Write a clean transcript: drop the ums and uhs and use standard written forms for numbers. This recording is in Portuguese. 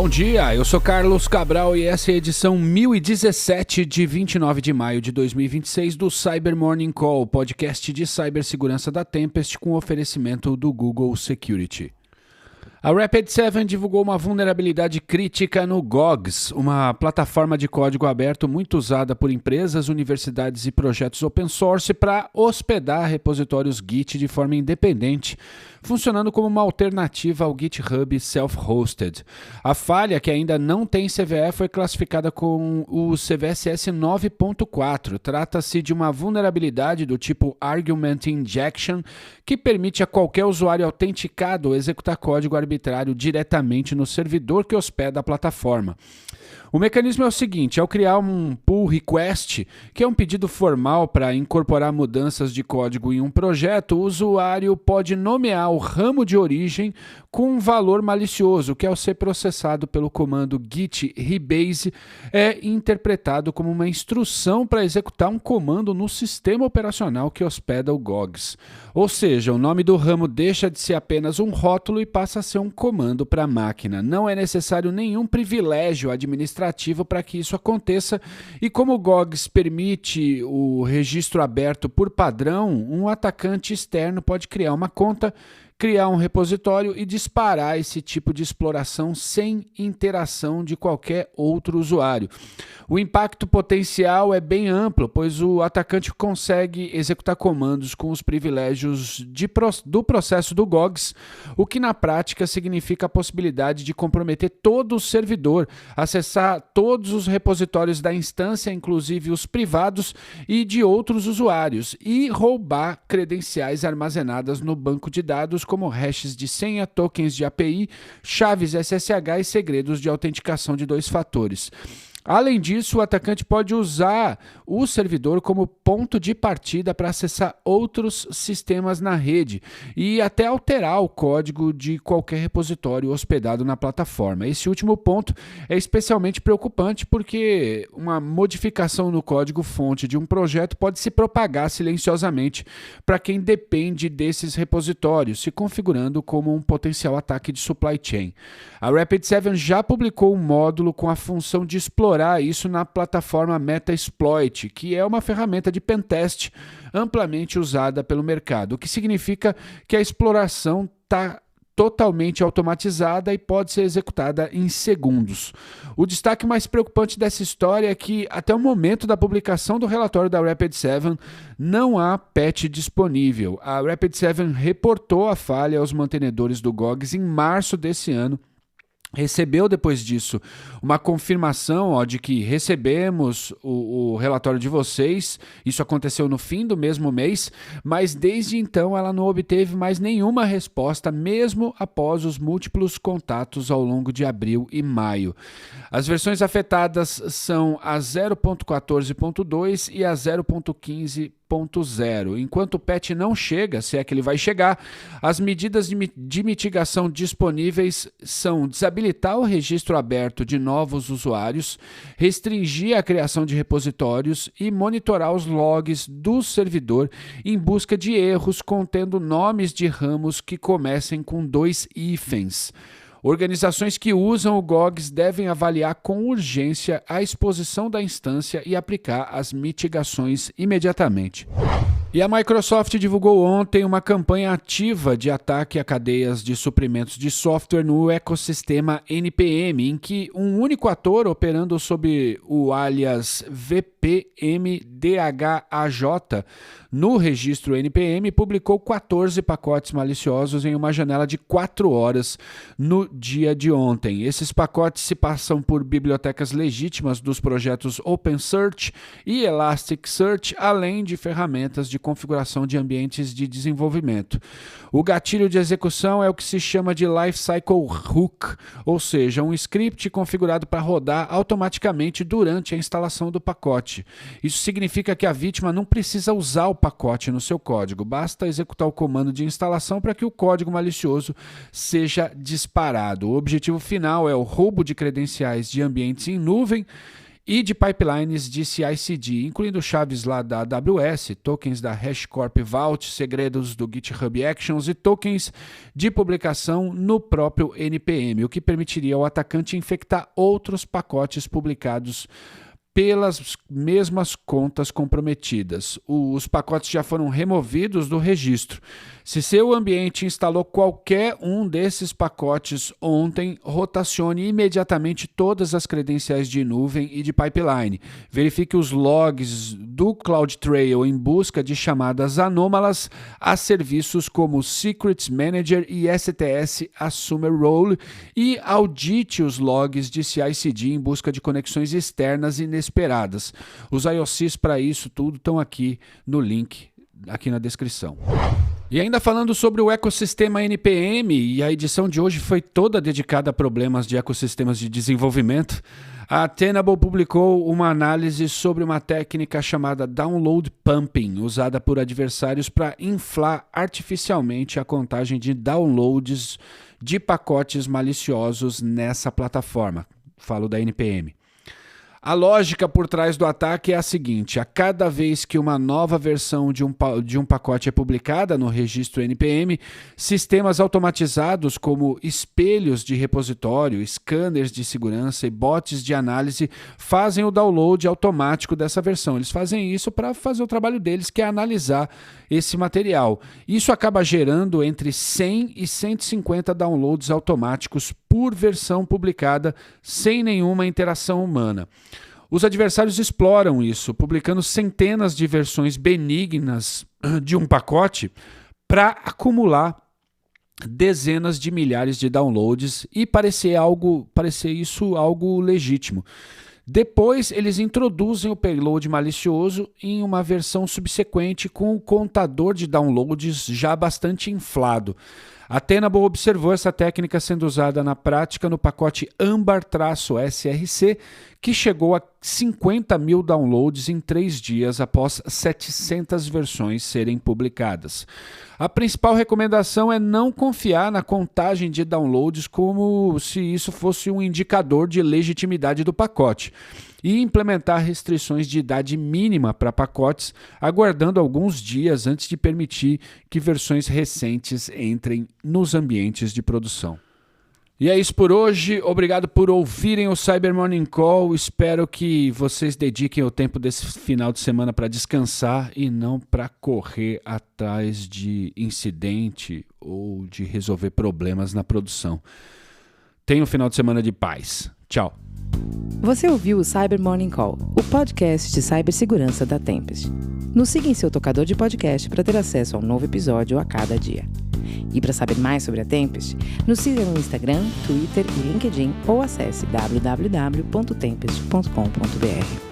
Bom dia, eu sou Carlos Cabral e essa é a edição 1017 de 29 de maio de 2026 do Cyber Morning Call, podcast de cibersegurança da Tempest com oferecimento do Google Security. A Rapid7 divulgou uma vulnerabilidade crítica no GOGS, uma plataforma de código aberto muito usada por empresas, universidades e projetos open source para hospedar repositórios Git de forma independente, funcionando como uma alternativa ao GitHub Self-Hosted. A falha, que ainda não tem CVE, foi classificada com o CVSS 9.4. Trata-se de uma vulnerabilidade do tipo Argument Injection, que permite a qualquer usuário autenticado executar código arbitrário diretamente no servidor que hospeda a plataforma. O mecanismo é o seguinte: ao criar um pull request, que é um pedido formal para incorporar mudanças de código em um projeto, o usuário pode nomear o ramo de origem com um valor malicioso, que ao ser processado pelo comando git rebase, é interpretado como uma instrução para executar um comando no sistema operacional que hospeda o GOGS. Ou seja, o nome do ramo deixa de ser apenas um rótulo e passa a ser um comando para a máquina. Não é necessário nenhum privilégio administrativo para que isso aconteça, e como o GOGS permite o registro aberto por padrão, um atacante externo pode criar uma conta, criar um repositório e disparar esse tipo de exploração sem interação de qualquer outro usuário. O impacto potencial é bem amplo, pois o atacante consegue executar comandos com os privilégios do processo do GOGS, o que na prática significa a possibilidade de comprometer todo o servidor, acessar todos os repositórios da instância, inclusive os privados e de outros usuários, e roubar credenciais armazenadas no banco de dados, como hashes de senha, tokens de API, chaves SSH e segredos de autenticação de 2 fatores. Além disso, o atacante pode usar o servidor como ponto de partida para acessar outros sistemas na rede e até alterar o código de qualquer repositório hospedado na plataforma. Esse último ponto é especialmente preocupante porque uma modificação no código-fonte de um projeto pode se propagar silenciosamente para quem depende desses repositórios, se configurando como um potencial ataque de supply chain. A Rapid7 já publicou um módulo com a função de explorar isso na plataforma Metasploit, que é uma ferramenta de pentest amplamente usada pelo mercado, o que significa que a exploração está totalmente automatizada e pode ser executada em segundos. O destaque mais preocupante dessa história é que, até o momento da publicação do relatório da Rapid7, não há patch disponível. A Rapid7 reportou a falha aos mantenedores do GOGS em março desse ano. Recebeu depois disso uma confirmação de que recebemos o relatório de vocês. Isso aconteceu no fim do mesmo mês, mas desde então ela não obteve mais nenhuma resposta, mesmo após os múltiplos contatos ao longo de abril e maio. As versões afetadas são a 0.14.2 e a 0.15.0. Enquanto o patch não chega, se é que ele vai chegar, as medidas de mitigação disponíveis são desabilitar o registro aberto de novos usuários, restringir a criação de repositórios e monitorar os logs do servidor em busca de erros contendo nomes de ramos que comecem com 2 hífens. Organizações que usam o GOGS devem avaliar com urgência a exposição da instância e aplicar as mitigações imediatamente. E a Microsoft divulgou ontem uma campanha ativa de ataque a cadeias de suprimentos de software no ecossistema NPM, em que um único ator operando sob o alias VPMDHAJ no registro NPM publicou 14 pacotes maliciosos em uma janela de 4 horas no dia de ontem. Esses pacotes se passam por bibliotecas legítimas dos projetos OpenSearch e Elasticsearch, além de ferramentas de configuração de ambientes de desenvolvimento. O gatilho de execução é o que se chama de Lifecycle Hook, ou seja, um script configurado para rodar automaticamente durante a instalação do pacote. Isso significa que a vítima não precisa usar o pacote no seu código, basta executar o comando de instalação para que o código malicioso seja disparado. O objetivo final é o roubo de credenciais de ambientes em nuvem e de pipelines de CI/CD, incluindo chaves lá da AWS, tokens da HashiCorp Vault, segredos do GitHub Actions e tokens de publicação no próprio NPM, o que permitiria ao atacante infectar outros pacotes publicados pelas mesmas contas comprometidas. Os pacotes já foram removidos do registro. Se seu ambiente instalou qualquer um desses pacotes ontem, rotacione imediatamente todas as credenciais de nuvem e de pipeline. Verifique os logs do CloudTrail em busca de chamadas anômalas a serviços como Secrets Manager e STS Assumer Role e audite os logs de CI/CD em busca de conexões externas inesperadas. Os IOCs para isso tudo estão aqui no link, aqui na descrição. E ainda falando sobre o ecossistema NPM, e a edição de hoje foi toda dedicada a problemas de ecossistemas de desenvolvimento, a Tenable publicou uma análise sobre uma técnica chamada download pumping, usada por adversários para inflar artificialmente a contagem de downloads de pacotes maliciosos nessa plataforma. Falo da NPM. A lógica por trás do ataque é a seguinte: a cada vez que uma nova versão de um pacote é publicada no registro NPM, sistemas automatizados como espelhos de repositório, scanners de segurança e bots de análise fazem o download automático dessa versão. Eles fazem isso para fazer o trabalho deles, que é analisar esse material. Isso acaba gerando entre 100 e 150 downloads automáticos por versão publicada, sem nenhuma interação humana. Os adversários exploram isso, publicando centenas de versões benignas de um pacote para acumular dezenas de milhares de downloads e parecer isso algo legítimo. Depois, eles introduzem o payload malicioso em uma versão subsequente com o contador de downloads já bastante inflado. A Tenable observou essa técnica sendo usada na prática no pacote Ambar-SRC, que chegou a 50 mil downloads em 3 dias após 700 versões serem publicadas. A principal recomendação é não confiar na contagem de downloads como se isso fosse um indicador de legitimidade do pacote e implementar restrições de idade mínima para pacotes, aguardando alguns dias antes de permitir que versões recentes entrem nos ambientes de produção. E é isso por hoje. Obrigado por ouvirem o Cyber Morning Call. Espero que vocês dediquem o tempo desse final de semana para descansar e não para correr atrás de incidente ou de resolver problemas na produção. Tenha um final de semana de paz. Tchau. Você ouviu o Cyber Morning Call, o podcast de cibersegurança da Tempest. Nos siga em seu tocador de podcast para ter acesso a um novo episódio a cada dia. E para saber mais sobre a Tempest, nos siga no Instagram, Twitter e LinkedIn ou acesse www.tempest.com.br.